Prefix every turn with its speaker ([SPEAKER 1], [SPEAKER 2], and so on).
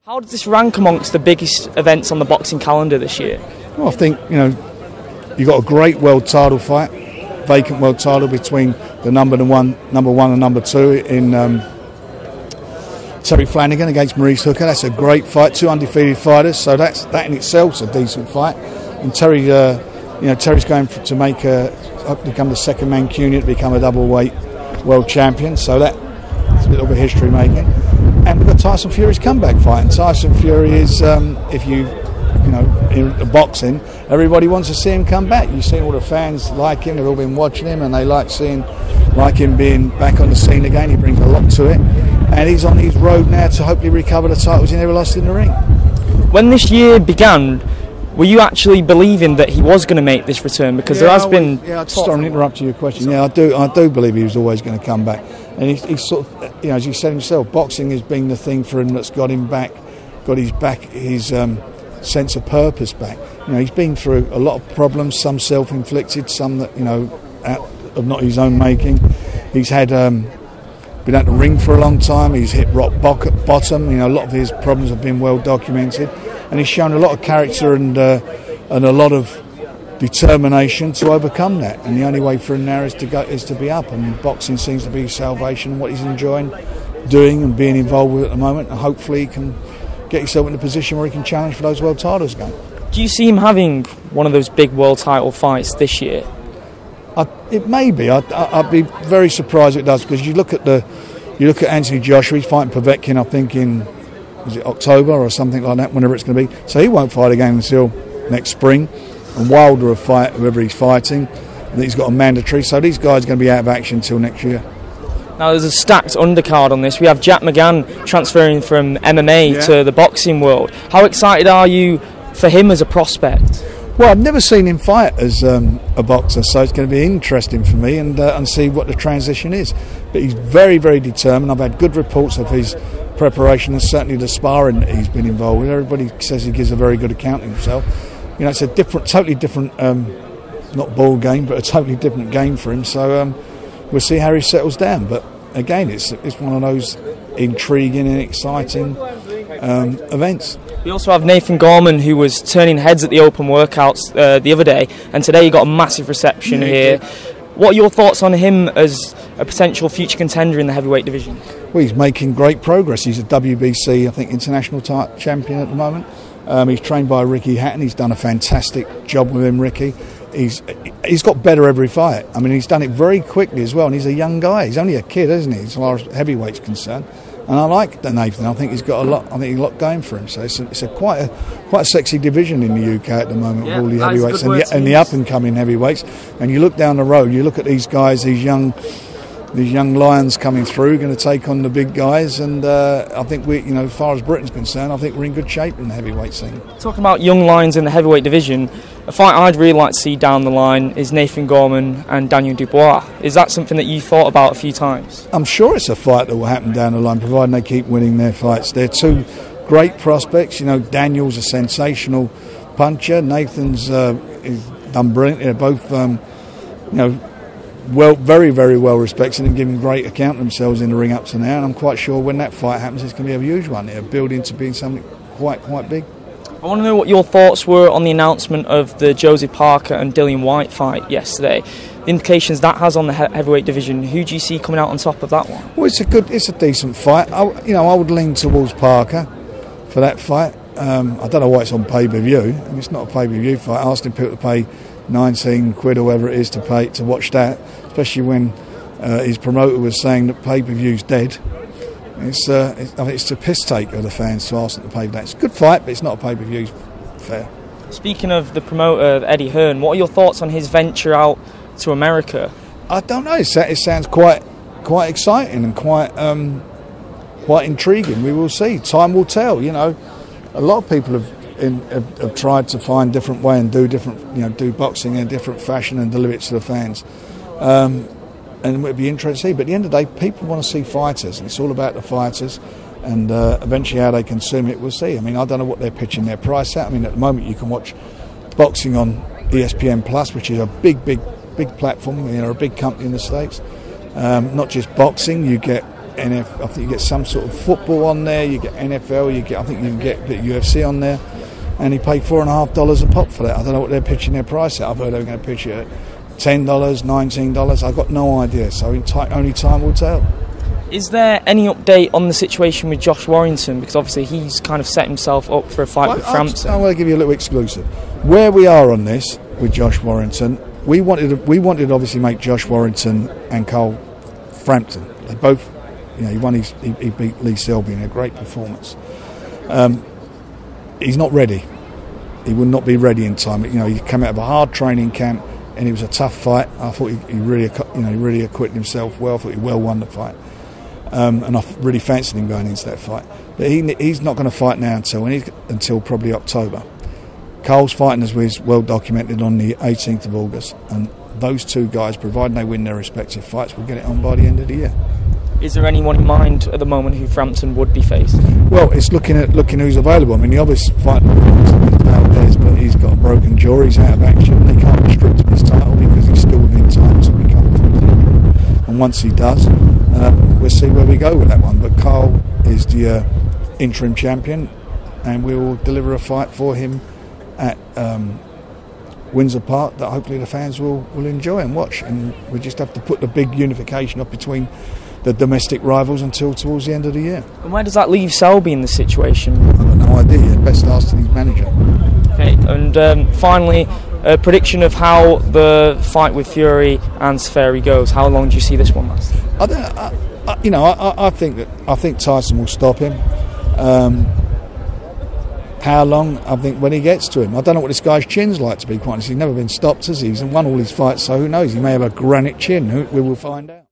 [SPEAKER 1] How does this rank amongst the biggest events on the boxing calendar this year?
[SPEAKER 2] Well, I think, you've got a great world title fight, vacant world title between the number one and number two in Terry Flanagan against Maurice Hooker. That's a great fight, two undefeated fighters, so that in itself is a decent fight. And Terry's going to become the second Mancunian to become a double weight world champion, so that's a little bit of history making. And we've got Tyson Fury's comeback fight, and Tyson Fury is, in boxing, everybody wants to see him come back. You've seen all the fans like him, they've all been watching him, and they like him being back on the scene again. He brings a lot to it, and he's on his road now to hopefully recover the titles he never lost in the ring.
[SPEAKER 1] When this year began, were you actually believing that he was going to make this return? Because there has been...
[SPEAKER 2] Yeah, sorry to interrupt your question. Yeah, I do believe he was always going to come back. And he's sort of, as he said himself, boxing has been the thing for him that's got him back, his sense of purpose back. He's been through a lot of problems, some self-inflicted, some that, out of not his own making. He's had been at the ring for a long time. He's hit rock bottom. A lot of his problems have been well documented, and he's shown a lot of character and a lot of determination to overcome that. And the only way for him now is to be up. And boxing seems to be his salvation and what he's enjoying doing and being involved with at the moment. And hopefully he can get himself in a position where he can challenge for those world titles again.
[SPEAKER 1] Do you see him having one of those big world title fights this year?
[SPEAKER 2] It may be. I'd be very surprised if it does, because you look at Anthony Joshua. He's fighting Povetkin, I think, in October or something like that, whenever it's going to be. So he won't fight again until next spring. And Wilder will fight whoever he's fighting. And he's got a mandatory. So these guys are going to be out of action until next year.
[SPEAKER 1] Now there's a stacked undercard on this. We have Jack McGann transferring from MMA to the boxing world. How excited are you for him as a prospect?
[SPEAKER 2] Well, I've never seen him fight as a boxer, so it's going to be interesting for me and see what the transition is. But he's very, very determined. I've had good reports of his preparation and certainly the sparring that he's been involved with. Everybody says he gives a very good account of himself. It's a totally different, not ball game, but a totally different game for him. So we'll see how he settles down. But again, it's one of those intriguing and exciting events.
[SPEAKER 1] We also have Nathan Gorman, who was turning heads at the open workouts the other day, and today he got a massive reception here. What are your thoughts on him as a potential future contender in the heavyweight division?
[SPEAKER 2] Well, he's making great progress. He's a WBC, I think, international champion at the moment. He's trained by Ricky Hatton. He's done a fantastic job with him, Ricky. He's got better every fight. I mean, he's done it very quickly as well, and he's a young guy. He's only a kid, isn't he, as far as heavyweight's concerned? And I like Nathan. I think he's got a lot going for him. So it's quite a sexy division in the UK at the moment, with all the heavyweights and the up and coming heavyweights. And you look down the road, you look at these guys, these young lions coming through, going to take on the big guys. And I think as far as Britain's concerned, I think we're in good shape in the heavyweight scene. Talking
[SPEAKER 1] about young lions in the heavyweight division, a fight I'd really like to see down the line is Nathan Gorman and Daniel Dubois. Is that something that you thought about a few times? I'm sure it's a fight that will happen down the line, providing they keep winning their fights. They're two great prospects. Daniel's a sensational puncher. Nathan's done brilliant. They're both, very, very well respected and giving great account of themselves in the ring up to now. And I'm quite sure when that fight happens, it's going to be a huge one. It'll build into being something quite big. I want to know what your thoughts were on the announcement of the Joseph Parker and Dillon Whyte fight yesterday. The implications that has on the heavyweight division. Who do you see coming out on top of that one? Well, it's a decent fight. I would lean towards Parker for that fight. I don't know why it's on pay-per-view. I mean, it's not a pay-per-view fight. Asking people to pay 19 quid or whatever it is to watch that, especially when his promoter was saying that pay-per-view's dead. I think it's a piss take of the fans to ask them to pay for that. It's a good fight, but it's not a pay-per-view fair. Speaking of the promoter, Eddie Hearn, what are your thoughts on his venture out to America? I don't know. It sounds quite exciting and quite intriguing. We will see. Time will tell. A lot of people have tried to find different way and do boxing in a different fashion and deliver it to the fans. And it'd be interesting to see. But at the end of the day, people want to see fighters, and it's all about the fighters. And eventually, how they consume it, we'll see. I mean, I don't know what they're pitching their price at. I mean, at the moment, you can watch boxing on ESPN Plus, which is a big platform. A big company in the States. Not just boxing, you get
[SPEAKER 2] I think you get some sort of football on there. You get NFL. I think you can get a bit of UFC on there. And he paid $4.50 a pop for that. I don't know what they're pitching their price at. I've heard they were going to pitch it at $10, $19. I've got no idea. So only time will tell.
[SPEAKER 1] Is there any update on the situation with Josh Warrington? Because obviously he's kind of set himself up for a fight with Frampton.
[SPEAKER 2] I'm going to give you a little exclusive. Where we are on this with Josh Warrington, we wanted to obviously make Josh Warrington and Carl Frampton. They both, he beat Lee Selby in a great performance. He's not ready. He would not be ready in time. He came out of a hard training camp and it was a tough fight. I thought he really acquitted himself well. I thought he well won the fight. And I really fancied him going into that fight. But he's not going to fight now until probably October. Carl's fighting, as was well documented, on the 18th of August. And those two guys, providing they win their respective fights, will get it on by the end of the year.
[SPEAKER 1] Is there anyone in mind at the moment who Frampton would be facing?
[SPEAKER 2] Well, it's looking who's available. I mean, the obvious fight is Valdez, but he's got a broken jaw, he's out of action. They can't restrict him his title because he's still within time to recover from his injury. And once he does, we'll see where we go with that one. But Carl is the interim champion, and we will deliver a fight for him at Windsor Park that hopefully the fans will enjoy and watch. And we just have to put the big unification up between the domestic rivals until towards the end of the year.
[SPEAKER 1] And where does that leave Selby in the situation?
[SPEAKER 2] I've got no idea. Best ask his manager.
[SPEAKER 1] Okay, and finally, a prediction of how the fight with Fury and Safari goes. How long do you see this one last?
[SPEAKER 2] I think Tyson will stop him. How long? I think when he gets to him. I don't know what this guy's chin's like, to be quite honest. He's never been stopped, has he? He's won all his fights, so who knows? He may have a granite chin. We will find out.